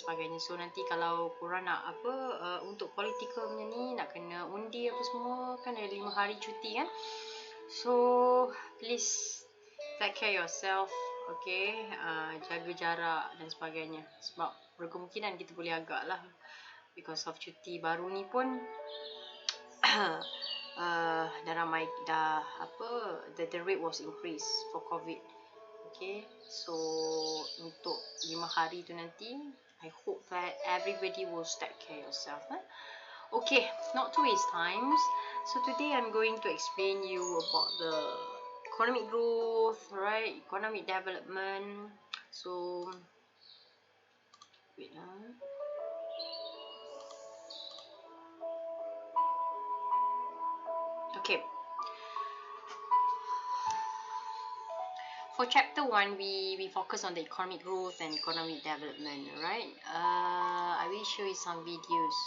sebagainya. So nanti kalau korang nak apa untuk political punya ni, nak kena undi apa semua, kan ada 5 hari cuti kan. So please take care yourself, okay, jaga jarak dan sebagainya, sebab berkemungkinan kita boleh agak lah because of cuti baru ni pun dah ramai dah apa, the rate was increased for COVID. Okay, so untuk 5 hari tu nanti, I hope that everybody will take care yourself. Okay, not to waste times. So today I'm going to explain you about the economic growth, right? Economic development. So wait. Okay. For chapter 1, we focus on the economic growth and economic development, right? I will show you some videos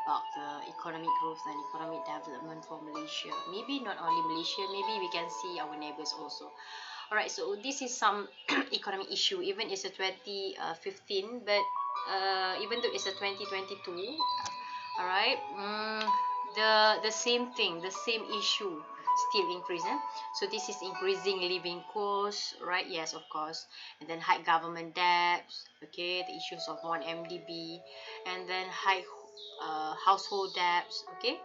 about the economic growth and economic development for Malaysia. Maybe not only Malaysia, maybe we can see our neighbors also. Alright, so this is some economic issue, even it's a 2015, but even though it's a 2022, alright, the same thing, the same issue still increasing. So this is increasing living costs, right? Yes, of course. And then high government debts, okay, the issues of 1 MDB, and then high household debts, okay.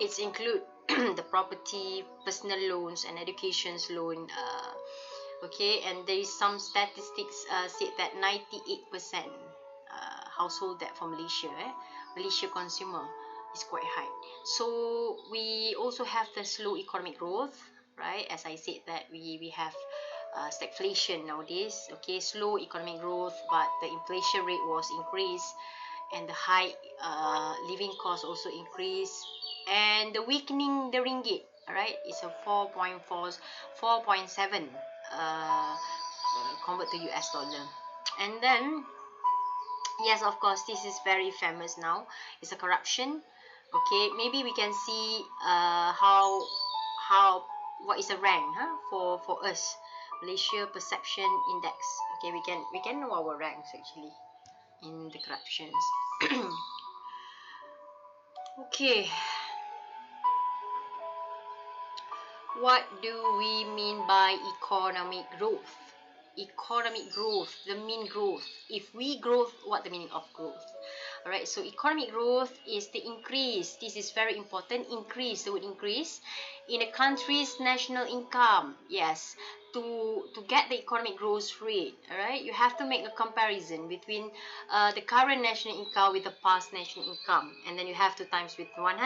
It's include the property, personal loans, and education's loan, okay. And there is some statistics said that 98% household debt for Malaysia, Malaysia consumer is quite high. So we also have the slow economic growth, right? As I said that we have stagflation nowadays, okay, slow economic growth, but the inflation rate was increased, and the high living cost also increased, and the weakening the ringgit, right? It's a 4.7 convert to US dollar. And then yes, of course, this is very famous now. It's a corruption. Okay, maybe we can see how what is a rank for us, Malaysia Perception Index. Okay, we can know our ranks actually in the corruptions. Okay, what do we mean by economic growth? Economic growth, the mean growth. If we growth, what the meaning of growth? Alright, so economic growth is the increase. This is very important. Increase, the word increase in a country's national income. Yes, to get the economic growth rate, alright, you have to make a comparison between the current national income with the past national income, and then you have to times with 100,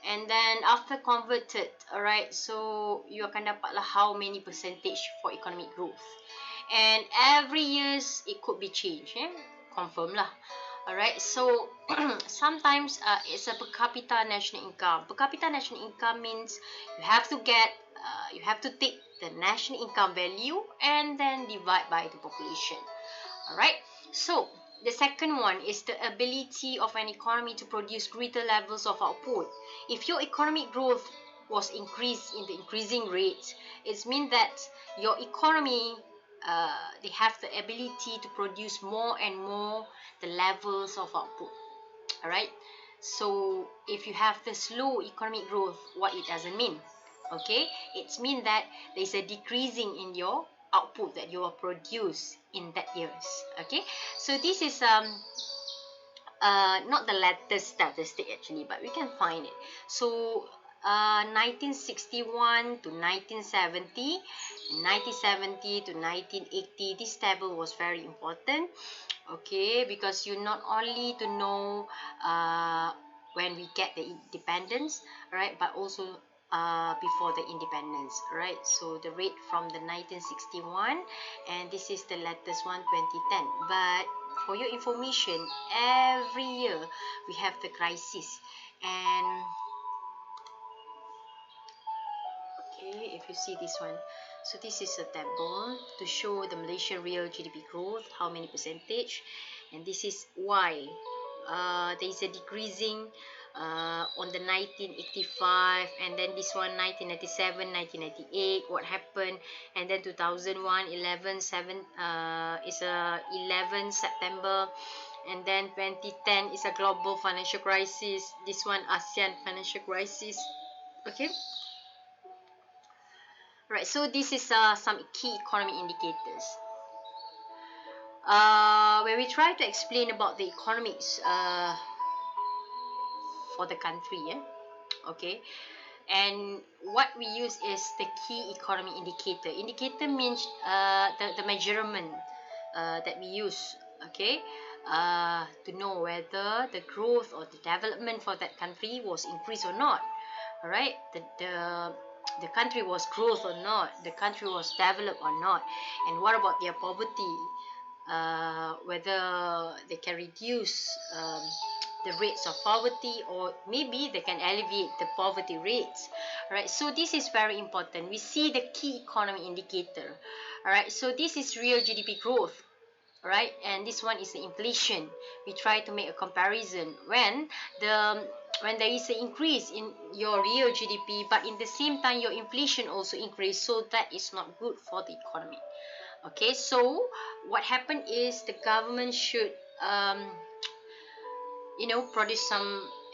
and then after converted, alright, so you akan dapatlah how many percentage for economic growth, and every years it could be changed, confirm lah. Alright, so sometimes it's a per capita national income. Per capita national income means you have to get, you have to take the national income value and then divide by the population. Alright, so the second one is the ability of an economy to produce greater levels of output. If your economic growth was increased in the increasing rate, it means that your economy, they have the ability to produce more and more the levels of output. Alright, so if you have the slow economic growth, what it doesn't mean, okay, it means that there's a decreasing in your output that you will produce in that years. Okay, so this is not the latest statistic actually, but we can find it. So 1961 to 1970, 1970 to 1980, this table was very important, okay, because you not only to know when we get the independence, right, but also before the independence, right? So the rate from the 1961, and this is the latest one, 2010. But for your information, every year we have the crisis, and okay, if you see this one, so this is a table to show the Malaysian real GDP growth, how many percentage, and this is why there is a decreasing on the 1985, and then this one 1997, 1998, what happened, and then 2001, 11 7 is a 11 September, and then 2010 is a global financial crisis. This one ASEAN financial crisis. Okay, right. So this is some key economy indicators. Where we try to explain about the economics for the country, yeah. Okay, and what we use is the key economy indicator. Indicator means the measurement that we use, okay, to know whether the growth or the development for that country was increased or not. All right, the country was growth or not, the country was developed or not, and what about their poverty, whether they can reduce the rates of poverty, or maybe they can alleviate the poverty rates. All right, so this is very important. We see the key economy indicator. All right, so this is real GDP growth. All right, and this one is the inflation. We try to make a comparison when there is an increase in your real GDP, but in the same time your inflation also increase, so that is not good for the economy. Okay, so what happened is the government should produce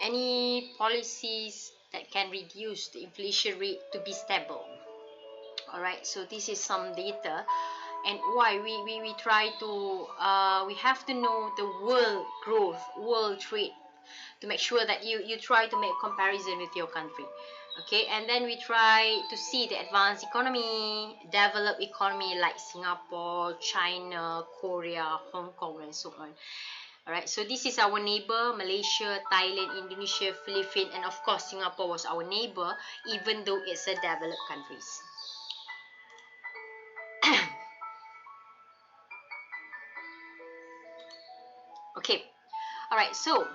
any policies that can reduce the inflation rate to be stable. All right, so this is some data, and why we try to we have to know the world growth, world trade, to make sure that you try to make a comparison with your country. Okay, and then we try to see the advanced economy, developed economy like Singapore, China, Korea, Hong Kong, and so on. Alright, so this is our neighbor, Malaysia, Thailand, Indonesia, Philippines, and of course Singapore was our neighbor, even though it's a developed countries. Okay, alright, so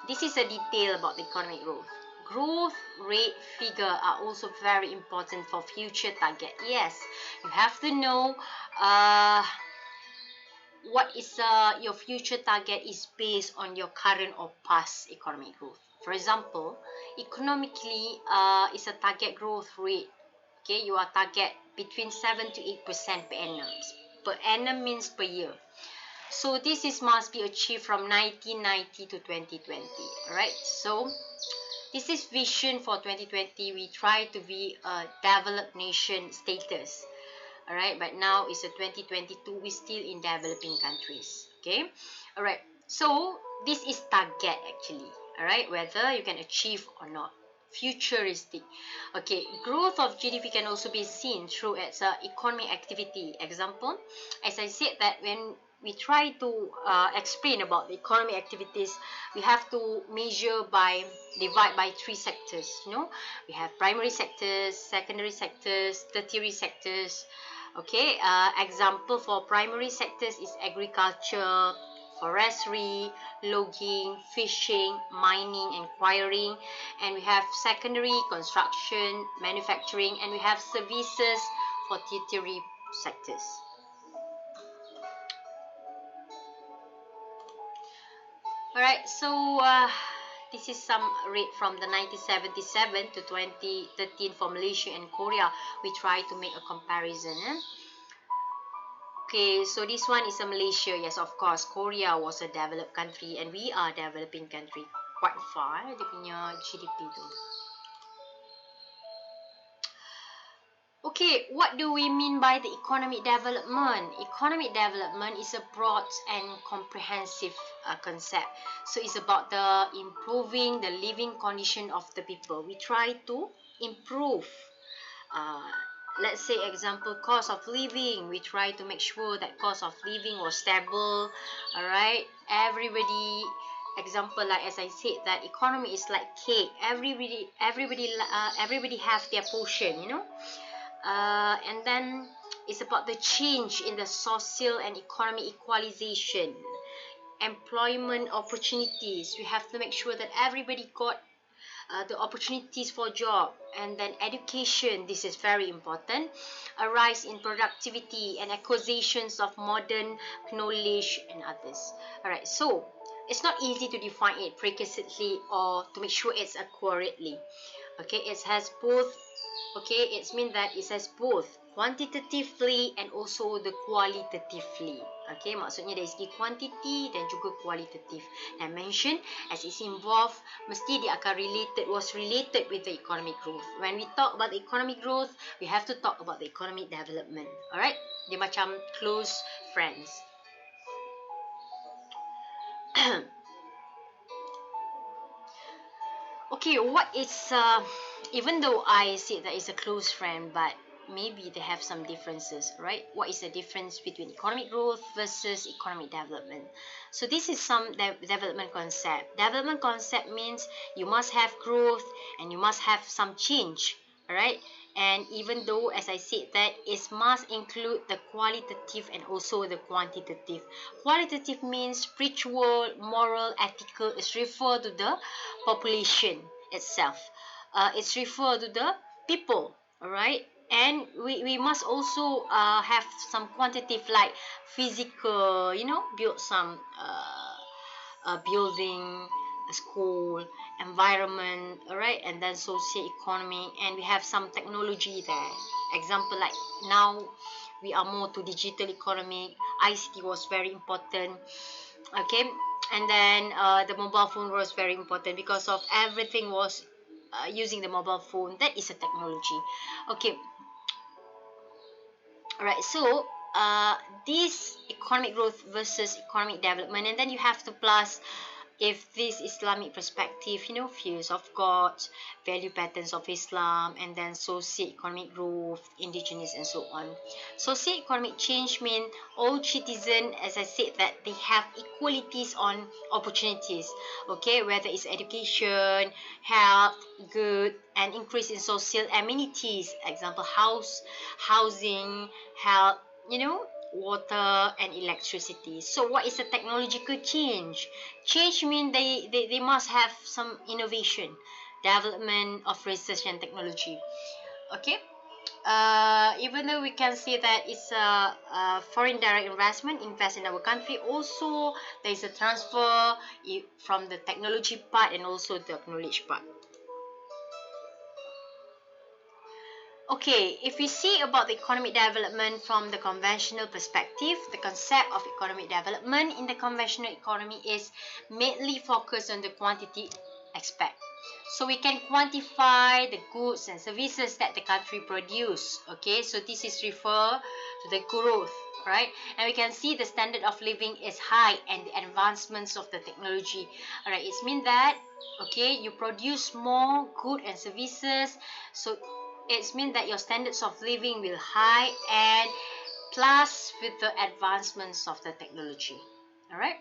this is a detail about the economic growth. Growth rate figure are also very important for future target. Yes, you have to know what is your future target is based on your current or past economic growth. For example, economically is a target growth rate. Okay, you are target between 7 to 8% per annum. Per annum means per year. So this is must be achieved from 1990 to 2020. Alright, so this is vision for 2020. We try to be a developed nation status. Alright, but now it's a 2022. We're still in developing countries. Okay, alright. So this is target actually. Alright, whether you can achieve or not. Futuristic. Okay, growth of GDP can also be seen through its economic activity. Example, as I said that when we try to explain about the economic activities, we have to divide by three sectors. We have primary sectors, secondary sectors, tertiary sectors. Okay, example for primary sectors is agriculture, forestry, logging, fishing, mining, and quarrying. And we have secondary, construction, manufacturing, and we have services for tertiary sectors. Alright, so this is some rate from the 1977 to 2013 for Malaysia and Korea. We try to make a comparison. Okay, so this one is a Malaysia. Yes, of course, Korea was a developed country and we are a developing country. Quite far dia punya GDP tu. Okay, what do we mean by the economic development? Economic development is a broad and comprehensive concept. So it's about the improving the living condition of the people. We try to improve. Let's say example, cost of living. We try to make sure that cost of living was stable. Alright, everybody. Example, like as I said, that economy is like cake. Everybody have their portion. And then it's about the change in the social and economic equalization, employment opportunities. We have to make sure that everybody got the opportunities for job, and then education. This is very important. A rise in productivity and acquisitions of modern knowledge and others. Alright, so it's not easy to define it precisely or to make sure it's accurately. Okay, it has both. Okay, it's mean that it has both quantitatively and also the qualitatively. Okay, maksudnya dari segi quantity dan juga qualitative. I mentioned as it's involved, mesti dia akan related with the economic growth. When we talk about the economic growth, we have to talk about the economic development. Alright, dia macam close friends. Okay, what is even though I said that it's a close friend, but maybe they have some differences, right? What is the difference between economic growth versus economic development? So this is some development concept. Development concept means you must have growth and you must have some change, right? And even though, as I said, that it must include the qualitative and also the quantitative. Qualitative means spiritual, moral, ethical. It's referred to the population itself. It's referred to the people, alright? And we must also have some quantitative like physical, build some building, a school, environment, alright, and then socio-economic, and we have some technology there. Example like now we are more to digital economic. ICT was very important. Okay, and then the mobile phone was very important because of everything was using the mobile phone. That is a technology. Okay, alright, so this economic growth versus economic development, and then you have to plus if this Islamic perspective, fears of God, value patterns of Islam, and then socio-economic growth, indigenous, and so on. Socio-economic change mean all citizens, as I said, that they have equalities on opportunities, okay, whether it's education, health, good, and increase in social amenities, example, housing, health, water and electricity. So what is a technological change? Change means they must have some innovation, development of research and technology. Okay, even though we can say that it's a foreign direct invest in our country, also there is a transfer from the technology part and also the knowledge part. Okay, if we see about the economic development from the conventional perspective, the concept of economic development in the conventional economy is mainly focused on the quantity aspect. So we can quantify the goods and services that the country produce. Okay, so this is refer to the growth, right? And we can see the standard of living is high and the advancements of the technology. Alright, it means that, okay, you produce more good and services, so it means that your standards of living will high and plus with the advancements of the technology. Alright.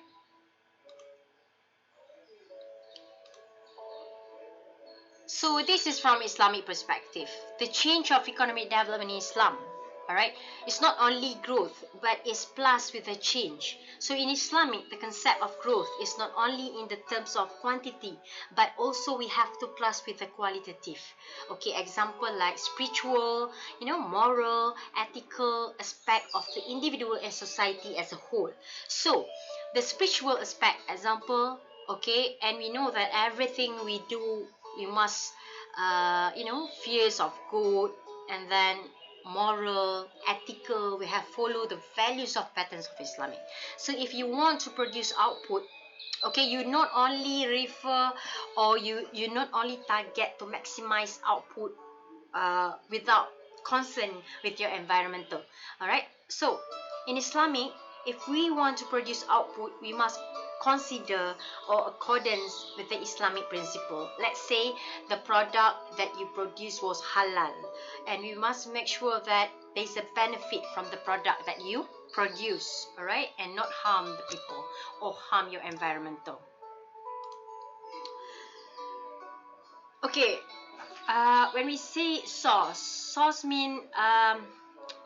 So this is from Islamic perspective. The change of economic development in Islam, alright, it's not only growth, but it's plus with a change. So in Islamic, the concept of growth is not only in the terms of quantity, but also we have to plus with the qualitative. Okay, example like spiritual, moral, ethical aspect of the individual and society as a whole. So the spiritual aspect, example, okay, and we know that everything we do, we must fears of good, and then moral, ethical, we have follow the values of patterns of Islamic. So if you want to produce output, okay, you not only refer or you not only target to maximize output without concern with your environmental. Alright, so in Islamic, if we want to produce output, we must consider or accordance with the Islamic principle. Let's say the product that you produce was halal, and we must make sure that there's a benefit from the product that you produce, alright, and not harm the people or harm your environmental. Okay, when we say source mean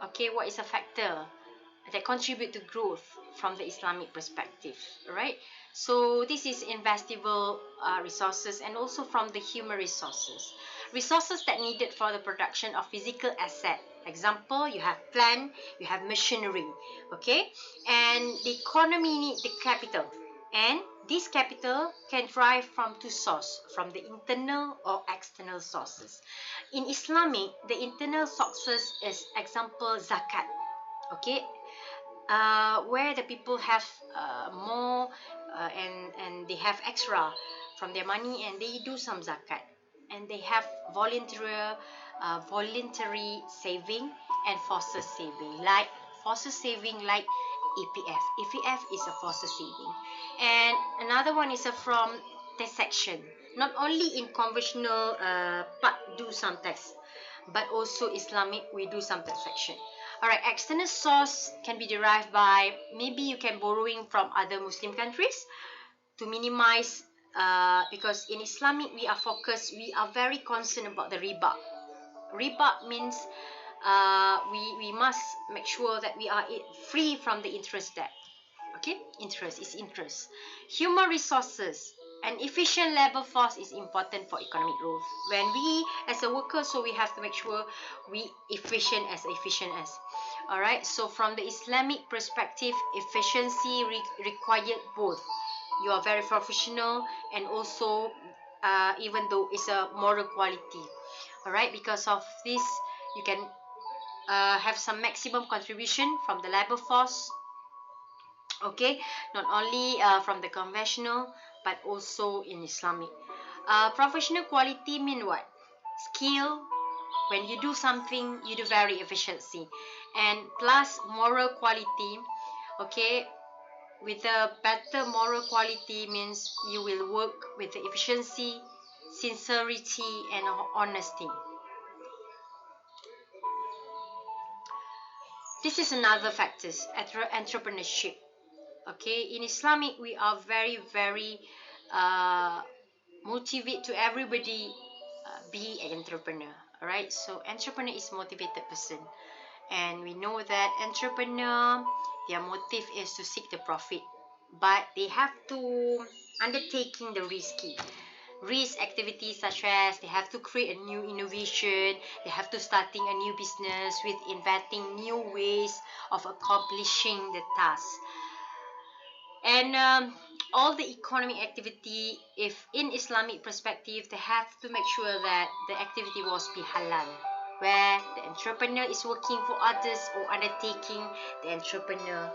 okay, what is a factor that contribute to growth from the Islamic perspective, right? So this is investable resources and also from the human resources that needed for the production of physical asset. Example, you have plant, you have machinery, okay, and the economy need the capital. And this capital can derive from two sources, from the internal or external sources. In Islamic, the internal sources is example zakat. Okay, where the people have more and they have extra from their money and they do some zakat, and they have voluntary saving and forced saving, like forced saving like EPF. EPF is a forced saving. And another one is from taxation. Not only in conventional part do some tax, but also Islamic we do some taxation. Alright, external source can be derived by maybe you can borrowing from other Muslim countries to minimize, because in Islamic we are very concerned about the riba. Riba means we must make sure that we are free from the interest debt. Okay, interest is interest. Human resources and efficient labor force is important for economic growth. When we as a worker, so we have to make sure we efficient as. Alright, so from the Islamic perspective, efficiency required both. You are very professional and also even though it's a moral quality. Alright, because of this you can have some maximum contribution from the labor force. Okay, not only from the conventional but also in Islamic. Professional quality mean what? Skill. When you do something, you do very efficiency, and plus moral quality. Okay, with a better moral quality means you will work with the efficiency, sincerity, and honesty. This is another factors, entrepreneurship. Okay, in Islamic we are very uh, motivate to everybody be an entrepreneur. Alright, so entrepreneur is motivated person, and we know that entrepreneur, their motive is to seek the profit, but they have to undertaking the risk activities, such as they have to create a new innovation, they have to starting a new business with inventing new ways of accomplishing the task. And all the economic activity, if in Islamic perspective, they have to make sure that the activity was be halal, where the entrepreneur is working for others or undertaking the entrepreneur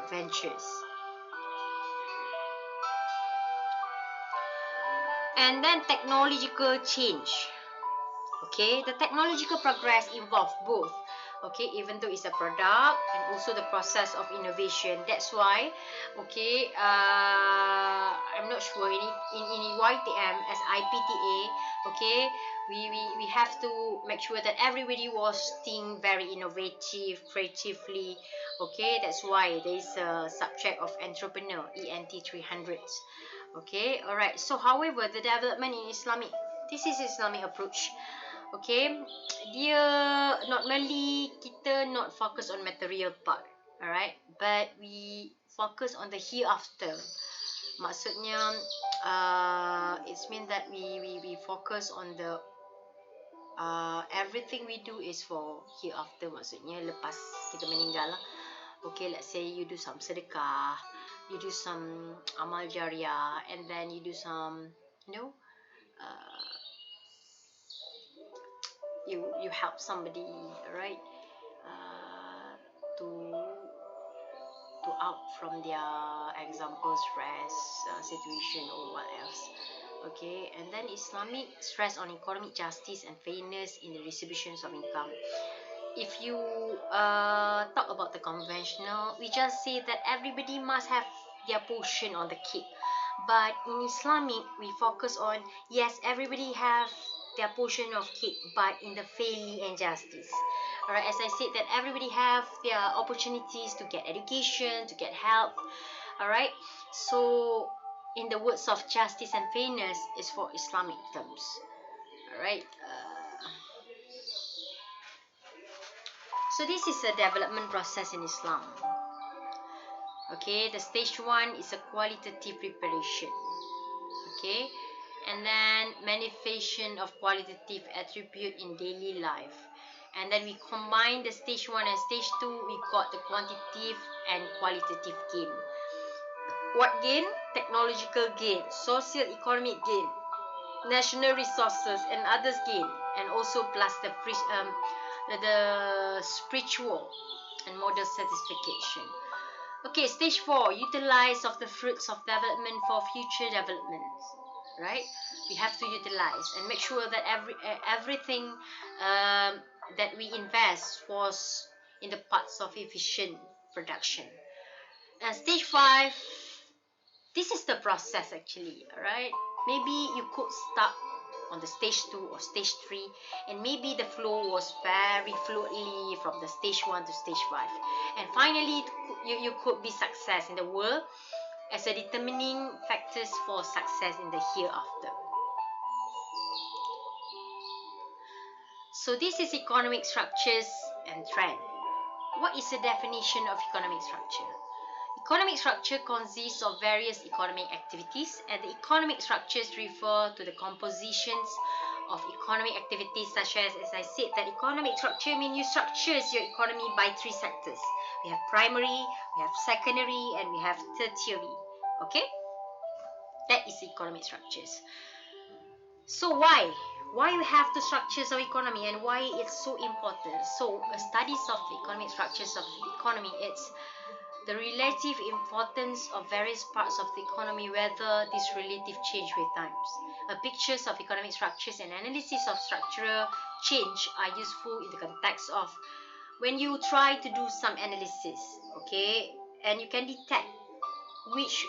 ventures. And then technological change. Okay, the technological progress involves both. Okay, even though it's a product and also the process of innovation. That's why, okay, I'm not sure in YTM as IPTA, okay, we have to make sure that everybody was think very innovative, creatively. Okay, that's why there is a subject of entrepreneur, ENT 300s. Okay, alright. So, however, the development in Islamic, this is Islamic approach. Okay, dia normally kita not focus on material part, alright, but we focus on the hereafter. Maksudnya, it's mean that we focus on the everything we do is for hereafter. Maksudnya lepas kita meninggal lah. Okay, let's say you do some sedekah, you do some amal jariah, and then you do some, you know, uh, you help somebody, right, uh, to out from their example stress situation or what else. Okay, and then Islamic stress on economic justice and fairness in the distributions of income. If you talk about the conventional, we just say that everybody must have their portion on the cake. But in Islamic, we focus on, yes, everybody have their portion of cake, but in the fairly and justice. Alright, as I said, that everybody have their opportunities to get education, to get help. Alright, so in the words of justice and fairness is for Islamic terms. Alright. So this is a development process in Islam. Okay, the stage 1 is a qualitative preparation. Okay, and then manifestation of qualitative attribute in daily life. And then we combine the stage 1 and stage 2, we got the quantitative and qualitative gain. What gain? Technological gain, social economic gain, national resources and others gain, and also plus the spiritual and moral satisfaction. Okay, stage 4, utilize of the fruits of development for future developments. Right? We have to utilize and make sure that everything that we invest was in the parts of efficient production. And stage 5, this is the process actually, alright? Maybe you could start on the stage 2 or stage 3, and maybe the flow was very fluidly from the stage 1 to stage 5. And finally, you could be success in the world as a determining factors for success in the hereafter. So this is economic structures and trend. What is the definition of economic structure? Economic structure consists of various economic activities, and the economic structures refer to the compositions of economic activities such as I said, that economic structure means you structures your economy by 3 sectors. We have primary, we have secondary, and we have tertiary. Okay? That is economic structures. So why we have the structures of economy and why it's so important? So studies of the economic structures of the economy, it's the relative importance of various parts of the economy, whether this relative change with times. Pictures of economic structures and analysis of structural change are useful in the context of when you try to do some analysis, okay, and you can detect which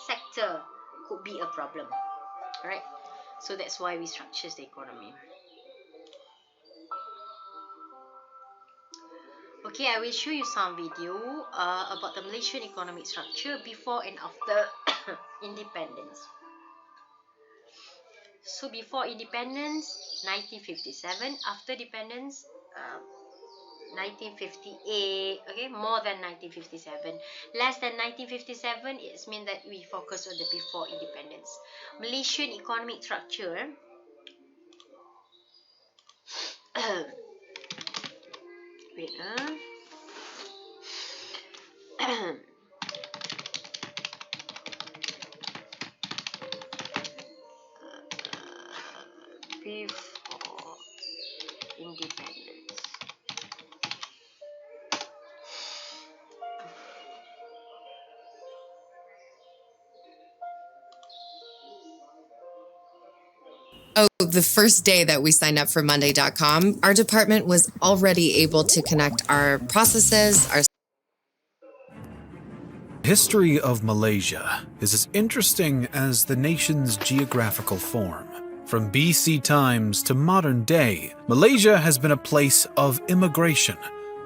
sector could be a problem. Alright, so that's why we structure the economy. Okay, I will show you some video about the Malaysian economic structure before and after independence. So before independence, 1957. After independence, 1958. Okay, more than 1957. Less than 1957, it means that we focus on the before independence. Malaysian economic structure. Wait, before independence. Oh, the first day that we signed up for Monday.com, our department was already able to connect our processes, our history of Malaysia is as interesting as the nation's geographical form. From BC times to modern day, Malaysia has been a place of immigration,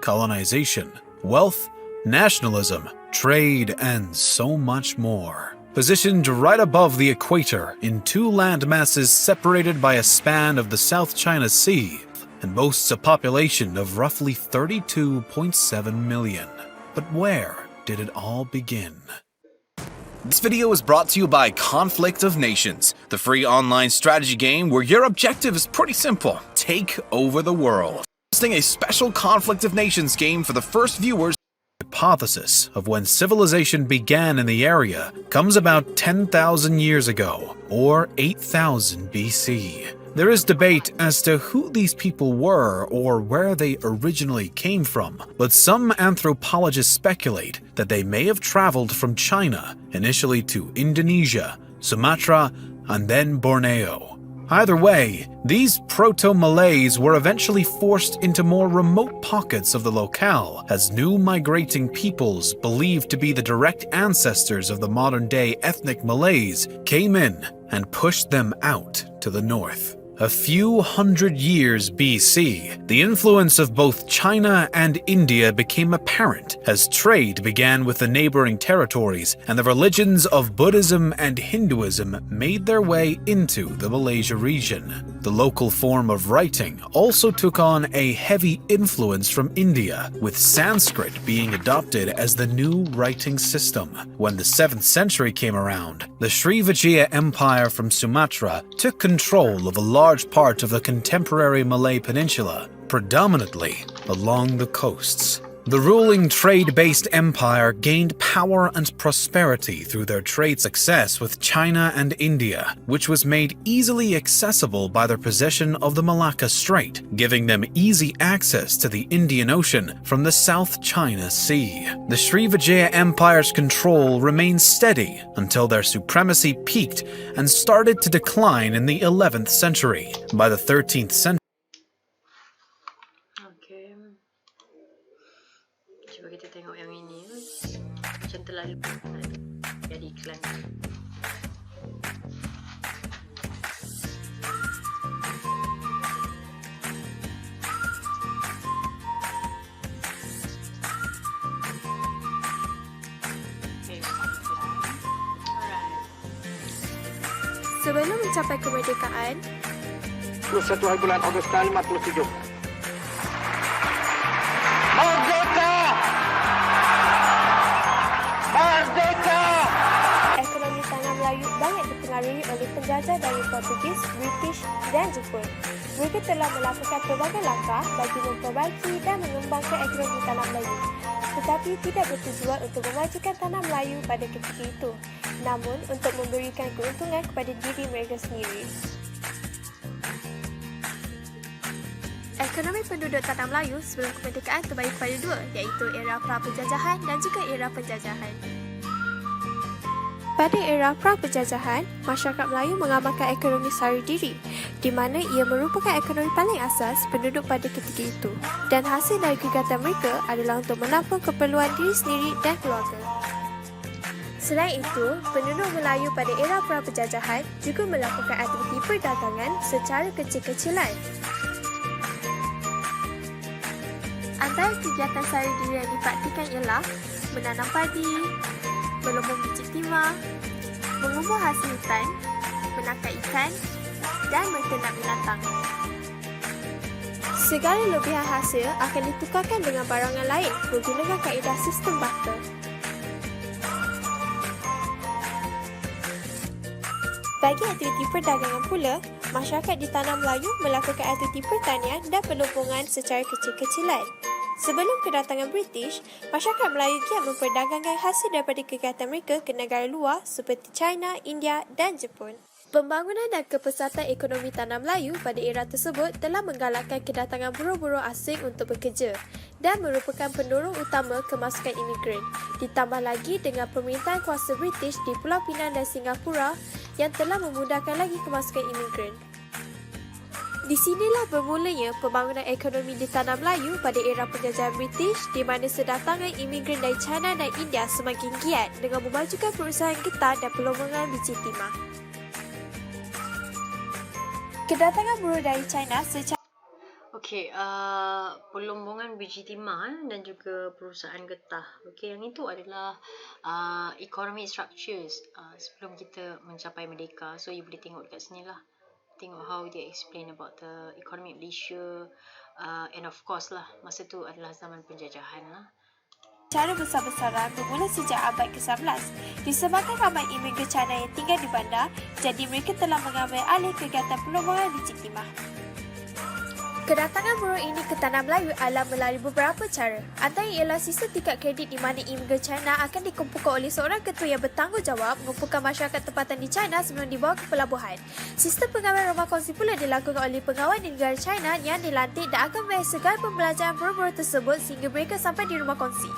colonization, wealth, nationalism, trade, and so much more. Positioned right above the equator in 2 land masses separated by a span of the South China Sea, and boasts a population of roughly 32.7 million. But where did it all begin? This video is brought to you by Conflict of Nations, the free online strategy game where your objective is pretty simple: take over the world. Hosting a special Conflict of Nations game for the first viewers. The hypothesis of when civilization began in the area comes about 10,000 years ago, or 8,000 BC. There is debate as to who these people were or where they originally came from, but some anthropologists speculate that they may have traveled from China, initially to Indonesia, Sumatra, and then Borneo. Either way, these proto-Malays were eventually forced into more remote pockets of the locale as new migrating peoples believed to be the direct ancestors of the modern-day ethnic Malays came in and pushed them out to the north. A few hundred years BC, the influence of both China and India became apparent as trade began with the neighboring territories and the religions of Buddhism and Hinduism made their way into the Malaysia region. The local form of writing also took on a heavy influence from India, with Sanskrit being adopted as the new writing system. When the 7th century came around, the Srivijaya Empire from Sumatra took control of a large part of the contemporary Malay Peninsula, predominantly along the coasts. The ruling trade-based empire gained power and prosperity through their trade success with China and India, which was made easily accessible by their possession of the Malacca Strait, giving them easy access to the Indian Ocean from the South China Sea. The Srivijaya Empire's control remained steady until their supremacy peaked and started to decline in the 11th century. By the 13th century, Cuba kita tengok yang ini. Macam terlalu jadi iklan. Sebelum mencapai kemerdekaan, 21 hari bulan Ogos tahun 57. ekonomi tanah Melayu banyak dipengaruhi oleh penjajah dari Portugis, British dan Jepun. Mereka telah melakukan pelbagai langkah bagi memperbaiki dan mengembangkan ekonomi tanah Melayu, tetapi tidak bertujuan untuk memajukan tanah Melayu pada ketika itu, namun untuk memberikan keuntungan kepada diri mereka sendiri. Ekonomi penduduk tanah Melayu sebelum kemerdekaan terbagi pada dua, iaitu era pra-penjajahan dan juga era penjajahan. Pada era pra-penjajahan, masyarakat Melayu mengamalkan ekonomi sara diri, di mana ia merupakan ekonomi paling asas penduduk pada ketika itu, dan hasil dari kegiatan mereka adalah untuk menampung keperluan diri sendiri dan keluarga. Selain itu, penduduk Melayu pada era pra-penjajahan juga melakukan aktiviti perdagangan secara kecil-kecilan. Antara kegiatan sara diri yang dipraktikan ialah menanam padi, melumbung biji timah, mengubur hasil hutan, menangkap ikan dan menternak binatang. Segala lebihan hasil akan ditukarkan dengan barangan lain menggunakan kaedah sistem barter. Bagi aktiviti perdagangan pula, masyarakat di tanah Melayu melakukan aktiviti pertanian dan pelumpungan secara kecil-kecilan. Sebelum kedatangan British, masyarakat Melayu giat memperdagangkan hasil daripada kegiatan mereka ke negara luar seperti China, India dan Jepun. Pembangunan dan kepesatan ekonomi tanah Melayu pada era tersebut telah menggalakkan kedatangan buruh-buruh asing untuk bekerja dan merupakan pendorong utama kemasukan imigran. Ditambah lagi dengan pemerintahan kuasa British di Pulau Pinang dan Singapura yang telah memudahkan lagi kemasukan imigran. Di sinilah bermulanya pembangunan ekonomi di tanah Melayu pada era penjajahan British, di mana sedatangan imigran dari China dan India semakin giat dengan memajukan perusahaan getah dan pelumbangan biji timah. Kedatangan buruh dari China secara pelumbungan biji timah dan juga perusahaan getah. Yang itu adalah economic structures sebelum kita mencapai merdeka. So, you boleh tengok dekat sini lah. Tengok how they explain about the economy of Malaysia, and of course lah, masa tu adalah zaman penjajahan lah. Cara besar-besaran bermula sejak abad ke-11 disebabkan ramai imigran China yang tinggal di bandar, jadi mereka telah mengambil alih kegiatan pelumbangan biji timah. Kedatangan buruh ini ke tanah Melayu adalah melalui beberapa cara. Antara ialah sistem tingkat kredit di mana imigran China akan dikumpulkan oleh seorang ketua yang bertanggungjawab mengumpulkan masyarakat tempatan di China sebelum dibawa ke pelabuhan. Sistem pengawal rumah kongsi pula dilakukan oleh pengawal di negara China yang dilantik dan akan membayar segala pembelajaran buruh-buruh tersebut sehingga mereka sampai di rumah kongsi.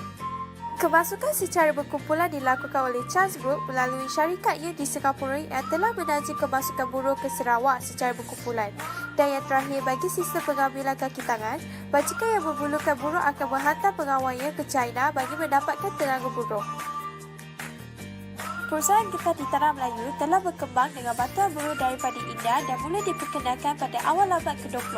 Kemasukan secara berkumpulan dilakukan oleh Chance Group melalui syarikatnya di Singapura yang telah menaja kemasukan buruh ke Sarawak secara berkumpulan. Dan yang terakhir, bagi sistem pengambilan kaki tangan, bajikan yang membulukan buruh akan menghantar pengawalnya ke China bagi mendapatkan tenaga buruh. Perusahaan getah di tanah Melayu telah berkembang dengan bantuan buruh daripada India dan mula diperkenalkan pada awal abad ke-20.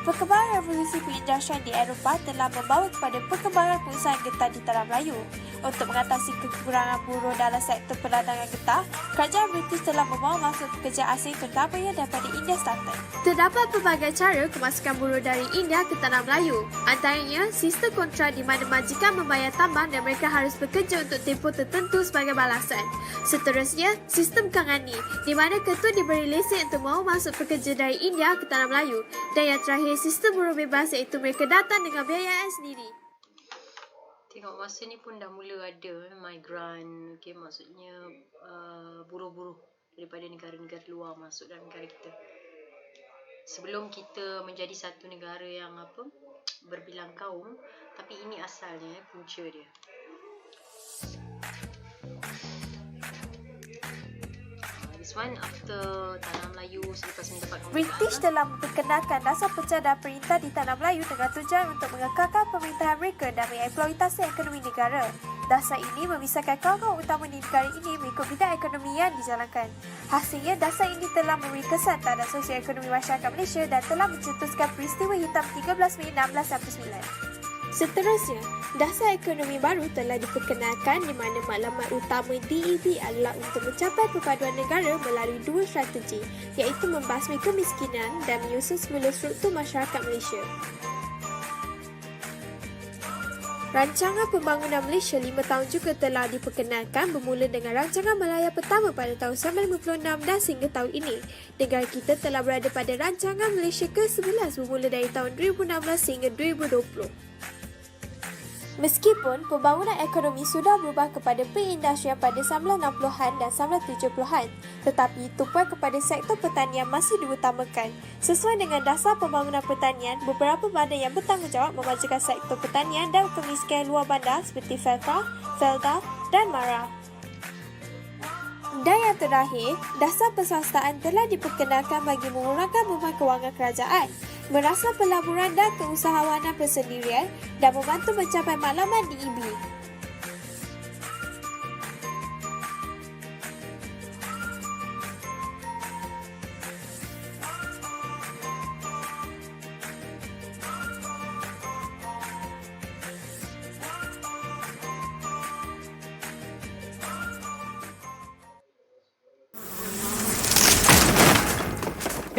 Perkembangan revolusi perindustrian di Eropah telah membawa kepada perkembangan perusahaan getah di tanah Melayu. Untuk mengatasi kekurangan buruh dalam sektor perdagangan getah, kerajaan British telah membawa masuk pekerja asing terutamanya daripada India Selatan. Terdapat pelbagai cara kemasukan buruh dari India ke tanah Melayu. Antaranya, sistem kontrak di mana majikan membayar tambang dan mereka harus bekerja untuk tempoh tertentu sebagai balasan. Seterusnya, sistem kangani, di mana ketua diberi lesen untuk mahu masuk pekerja dari India ke tanah Melayu. Dan yang terakhir, sistem buruh bebas iaitu mereka datang dengan biayaan sendiri. tengok masa ni pun dah mula ada migran, okay, maksudnya buruh-buruh daripada negara-negara luar masuk dalam negara kita. Sebelum kita menjadi satu negara yang berbilang kaum, tapi ini asalnya, punca dia. This one after Tanah Melayu selepas mendapat British telah memperkenalkan dasar pecah dan perintah di Tanah Melayu dengan tujuan untuk mengekalkan pemerintahan mereka dan mengeksploitasi ekonomi negara. Dasar ini memisahkan kaum-kaum utama di negara ini mengikut bidang ekonomi yang dijalankan. Hasilnya, dasar ini telah memberi kesan terhadap sosio-ekonomi masyarakat Malaysia dan telah mencetuskan peristiwa hitam 13 Mei 1699. Seterusnya, dasar ekonomi baru telah diperkenalkan di mana maklumat utama DEB adalah untuk mencapai perpaduan negara melalui dua strategi, iaitu membasmi kemiskinan dan menyusun semula struktur masyarakat Malaysia. Rancangan Pembangunan Malaysia 5 tahun juga telah diperkenalkan bermula dengan Rancangan Malaya pertama pada tahun 1956 dan sehingga tahun ini. Negara kita telah berada pada Rancangan Malaysia ke-11 bermula dari tahun 2016 sehingga 2020. Meskipun pembangunan ekonomi sudah berubah kepada perindustrian pada 1960-an dan 1970-an, tetapi tumpuan kepada sektor pertanian masih diutamakan. Sesuai dengan dasar pembangunan pertanian, beberapa bandar yang bertanggungjawab memajukan sektor pertanian dan kemiskinan luar bandar seperti Felda dan Mara. Dan yang terakhir, dasar perswastaan telah diperkenalkan bagi mengurangkan beban kewangan kerajaan, merasal pelaburan dan keusahawanan persendirian dan membantu mencapai matlamat DEB.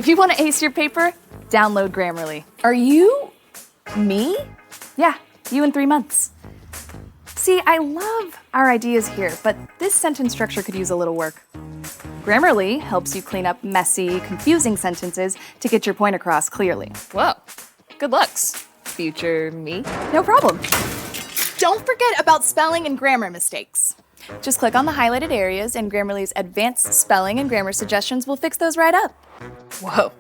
If you want to ace your paper, download Grammarly. Are you... me? Yeah, you in 3 months. See, I love our ideas here, but this sentence structure could use a little work. Grammarly helps you clean up messy, confusing sentences to get your point across clearly. Whoa, good looks, future me. No problem. Don't forget about spelling and grammar mistakes. Just click on the highlighted areas and Grammarly's advanced spelling and grammar suggestions will fix those right up. Whoa,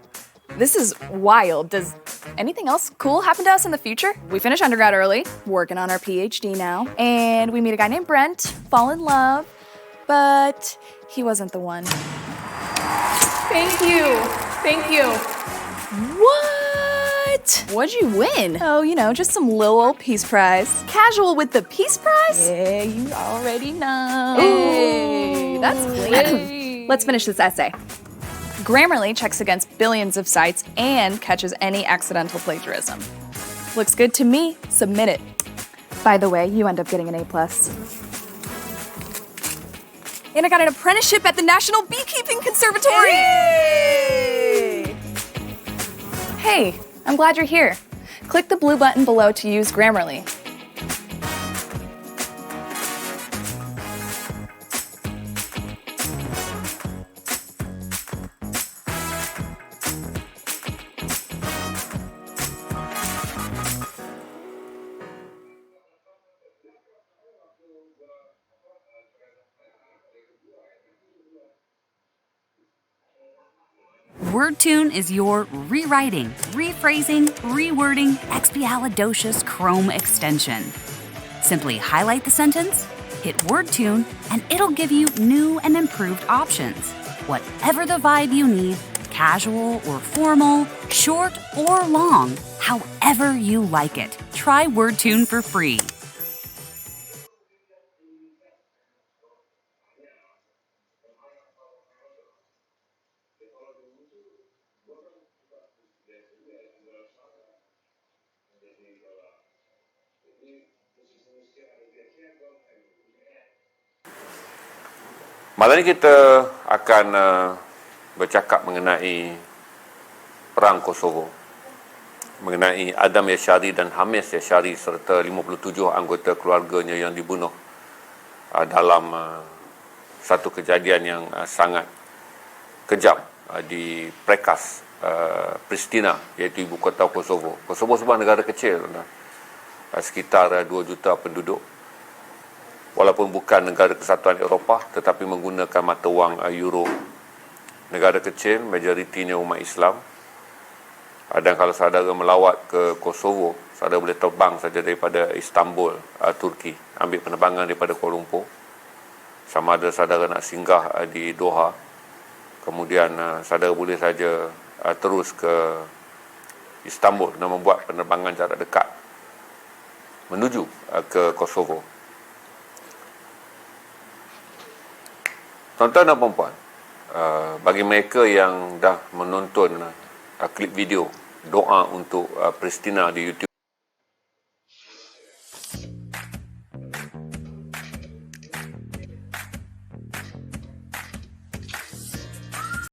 this is wild. Does anything else cool happen to us in the future? We finish undergrad early, working on our PhD now, and we meet a guy named Brent, fall in love, but he wasn't the one. Thank you. What? What'd you win? Oh, just some little old Peace Prize. Casual with the Peace Prize? Yeah, you already know. Hey, that's great. Let's finish this essay. Grammarly checks against billions of sites and catches any accidental plagiarism. Looks good to me. Submit it. By the way, you end up getting an A+. And I got an apprenticeship at the National Beekeeping Conservatory! Yay! Hey, I'm glad you're here. Click the blue button below to use Grammarly. WordTune is your rewriting, rephrasing, rewording, expialidocious Chrome extension. Simply highlight the sentence, hit WordTune, and it'll give you new and improved options. Whatever the vibe you need, casual or formal, short or long, however you like it. Try WordTune for free. Malam ini kita akan bercakap mengenai Perang Kosovo, mengenai Adam Yashari dan Hamis Yashari serta 57 anggota keluarganya yang dibunuh dalam satu kejadian yang sangat kejam di Prekas, Pristina, iaitu ibu kota Kosovo. Kosovo sebuah negara kecil. sekitar 2 juta penduduk. Walaupun bukan negara kesatuan Eropah, tetapi menggunakan mata wang euro. Negara kecil, majoritinya umat Islam. Dan kalau saudara melawat ke Kosovo, saudara boleh terbang saja daripada Istanbul, Turki, ambil penerbangan daripada Kuala Lumpur. Sama ada saudara nak singgah di Doha, kemudian saudara boleh saja terus ke Istanbul dan membuat penerbangan jarak dekat menuju ke Kosovo. Tuan-tuan dan puan-puan, bagi mereka yang dah menonton klip video doa untuk Pristina di YouTube,